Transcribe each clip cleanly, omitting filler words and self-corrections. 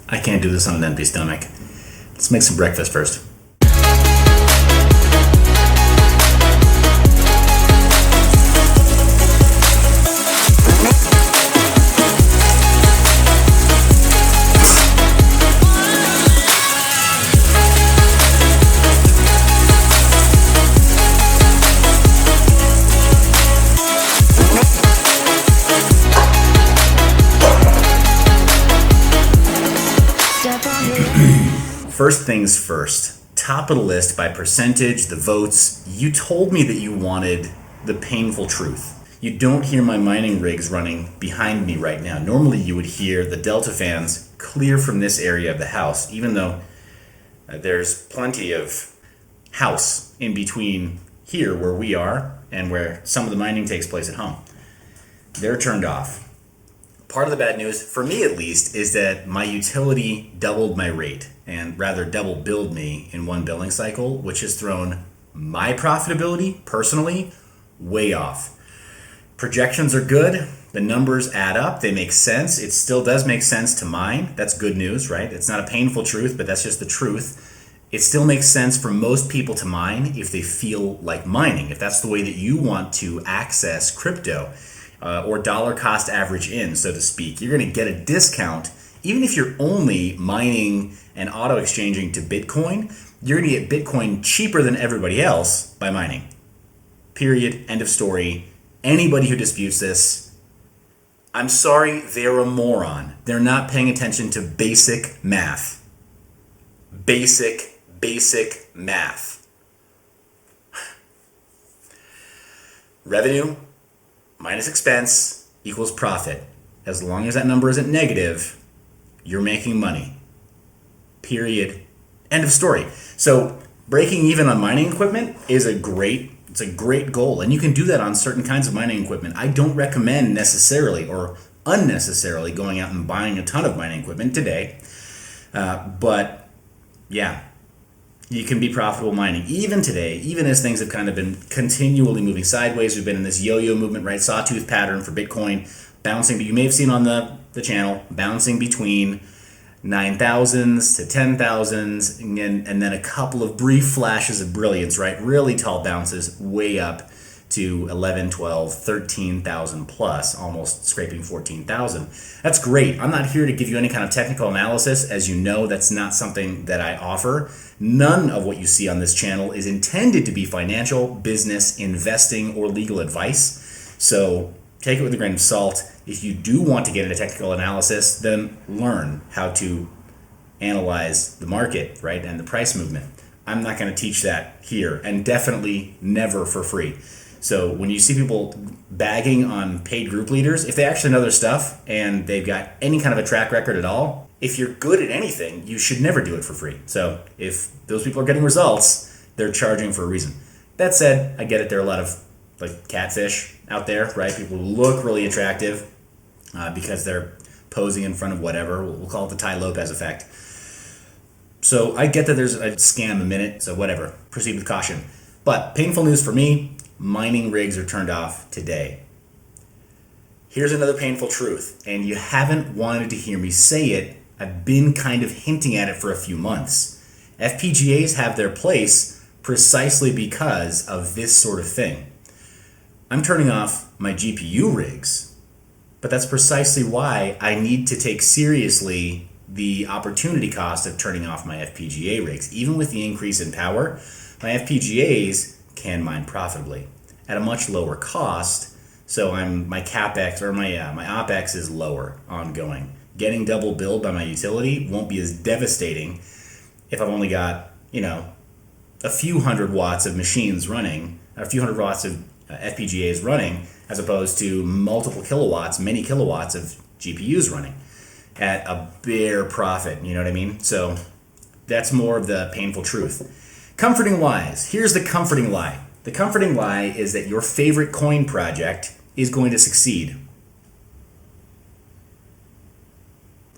I can't do this on an empty stomach. Let's make some breakfast first. First things first, top of the list by percentage, the votes. You told me that you wanted the painful truth. You don't hear my mining rigs running behind me right now. Normally you would hear the Delta fans clear from this area of the house, even though there's plenty of house in between here where we are and where some of the mining takes place at home. They're turned off. Part of the bad news, for me at least, is that my utility doubled my rate, and rather double billed me in one billing cycle, which has thrown my profitability, personally, way off. Projections are good. The numbers add up. They make sense. It still does make sense to mine. That's good news, right? It's not a painful truth, but that's just the truth. It still makes sense for most people to mine if they feel like mining, if that's the way that you want to access crypto. Or dollar cost average in, so to speak. You're going to get a discount. Even if you're only mining and auto exchanging to Bitcoin, you're going to get Bitcoin cheaper than everybody else by mining. Period. End of story. Anybody who disputes this, I'm sorry, they're a moron. They're not paying attention to basic math. Basic math. Revenue minus expense equals profit. As long as that number isn't negative, you're making money. Period. End of story. So breaking even on mining equipment is a great goal, and you can do that on certain kinds of mining equipment. I don't recommend necessarily or unnecessarily going out and buying a ton of mining equipment today, but yeah, you can be profitable mining even today, even as things have kind of been continually moving sideways. We've been in this yo-yo movement, right? Sawtooth pattern for Bitcoin, bouncing, but you may have seen on the channel, bouncing between 9,000s to 10,000s, and then a couple of brief flashes of brilliance, right? Really tall bounces way up to 11, 12, 13,000 plus, almost scraping 14,000. That's great. I'm not here to give you any kind of technical analysis. As you know, that's not something that I offer. None of what you see on this channel is intended to be financial, business, investing, or legal advice. So take it with a grain of salt. If you do want to get into technical analysis, then learn how to analyze the market, right, and the price movement. I'm not going to teach that here, and definitely never for free. So when you see people bagging on paid group leaders, if they actually know their stuff and they've got any kind of a track record at all, if you're good at anything, you should never do it for free. So if those people are getting results, they're charging for a reason. That said, I get it. There are a lot of like catfish out there, right? People who look really attractive because they're posing in front of whatever. We'll call it the Tai Lopez effect. So I get that there's a scam a minute, so whatever. Proceed with caution. But painful news for me, mining rigs are turned off today. Here's another painful truth, and you haven't wanted to hear me say it. I've been kind of hinting at it for a few months. FPGAs have their place precisely because of this sort of thing. I'm turning off my GPU rigs, but that's precisely why I need to take seriously the opportunity cost of turning off my FPGA rigs. Even with the increase in power, my FPGAs can mine profitably at a much lower cost. So my capex or my opex is lower ongoing. Getting double billed by my utility won't be as devastating if I've only got, a few hundred watts of machines running, a few hundred watts of FPGAs running, as opposed to multiple kilowatts, many kilowatts of GPUs running at a bare profit. You know what I mean? So that's more of the painful truth. Comforting lies. Here's the comforting lie. The comforting lie is that your favorite coin project is going to succeed.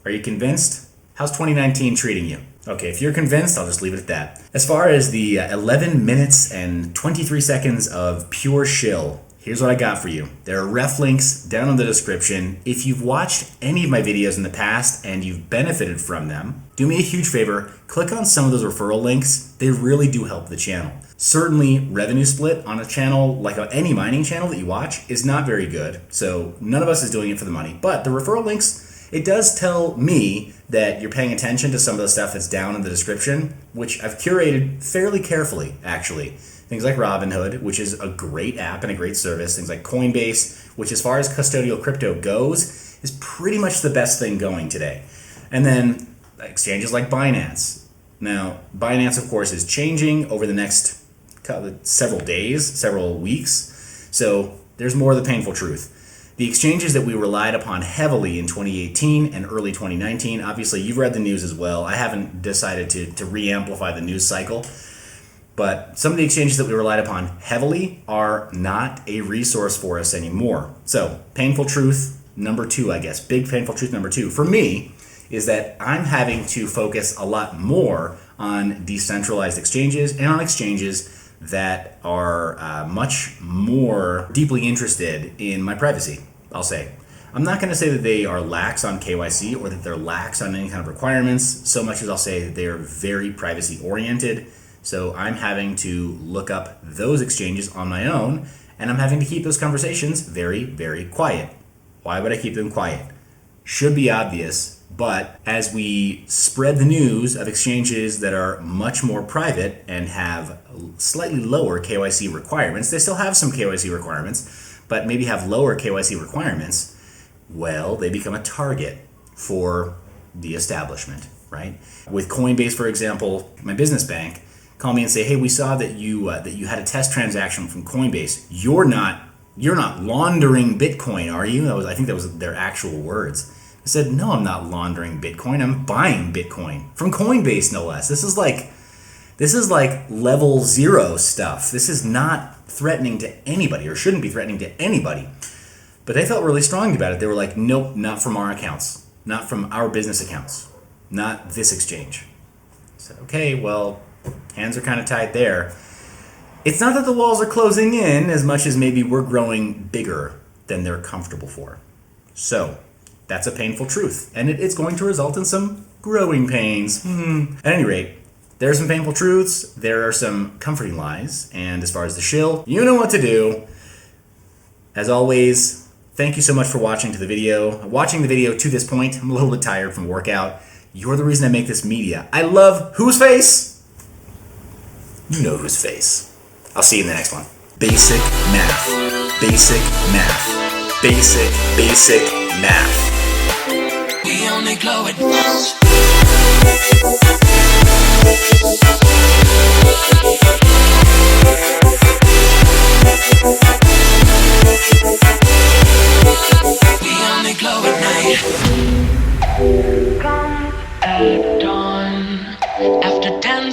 Are you convinced? How's 2019 treating you? Okay, if you're convinced, I'll just leave it at that. As far as the 11 minutes and 23 seconds of pure shill here's what I got for you. There are ref links down in the description. If you've watched any of my videos in the past and you've benefited from them, do me a huge favor, click on some of those referral links. They really do help the channel. Certainly, revenue split on a channel, like any mining channel that you watch, is not very good. So none of us is doing it for the money. But the referral links, it does tell me that you're paying attention to some of the stuff that's down in the description, which I've curated fairly carefully, actually. Things like Robinhood, which is a great app and a great service. Things like Coinbase, which as far as custodial crypto goes, is pretty much the best thing going today. And then exchanges like Binance. Now, Binance, of course, is changing over the next several days, several weeks. So there's more of the painful truth. The exchanges that we relied upon heavily in 2018 and early 2019, obviously you've read the news as well. I haven't decided to re-amplify the news cycle. But some of the exchanges that we relied upon heavily are not a resource for us anymore. So painful truth number 2, I guess. Big painful truth number 2 for me is that I'm having to focus a lot more on decentralized exchanges and on exchanges that are much more deeply interested in my privacy, I'll say. I'm not going to say that they are lax on KYC or that they're lax on any kind of requirements, so much as I'll say that they are very privacy oriented. So I'm having to look up those exchanges on my own, and I'm having to keep those conversations very, very quiet. Why would I keep them quiet? Should be obvious, but as we spread the news of exchanges that are much more private and have slightly lower KYC requirements, they still have some KYC requirements, but maybe have lower KYC requirements, well, they become a target for the establishment, right? With Coinbase, for example, my business bank, call me and say, hey, we saw that you had a test transaction from Coinbase. You're not laundering Bitcoin, are you? I think that was their actual words. I said, no, I'm not laundering Bitcoin. I'm buying Bitcoin from Coinbase, no less. This is like level 0 stuff. This is not threatening to anybody, or shouldn't be threatening to anybody. But they felt really strongly about it. They were like, nope, not from our accounts, not from our business accounts, not this exchange. I said, okay, well, hands are kind of tied there. It's not that the walls are closing in as much as maybe we're growing bigger than they're comfortable for. So that's a painful truth, and it's going to result in some growing pains. At any rate, there are some painful truths, there are some comforting lies, and as far as the shill, you know what to do. As always, thank you so much for watching the video to this point. I'm a little bit tired from workout. You're the reason I make this media. I love whose face? You know whose face. I'll see you in the next one. Basic math. Basic math. Basic math. We only glow at once. We only glow at night. Comes at dawn after 10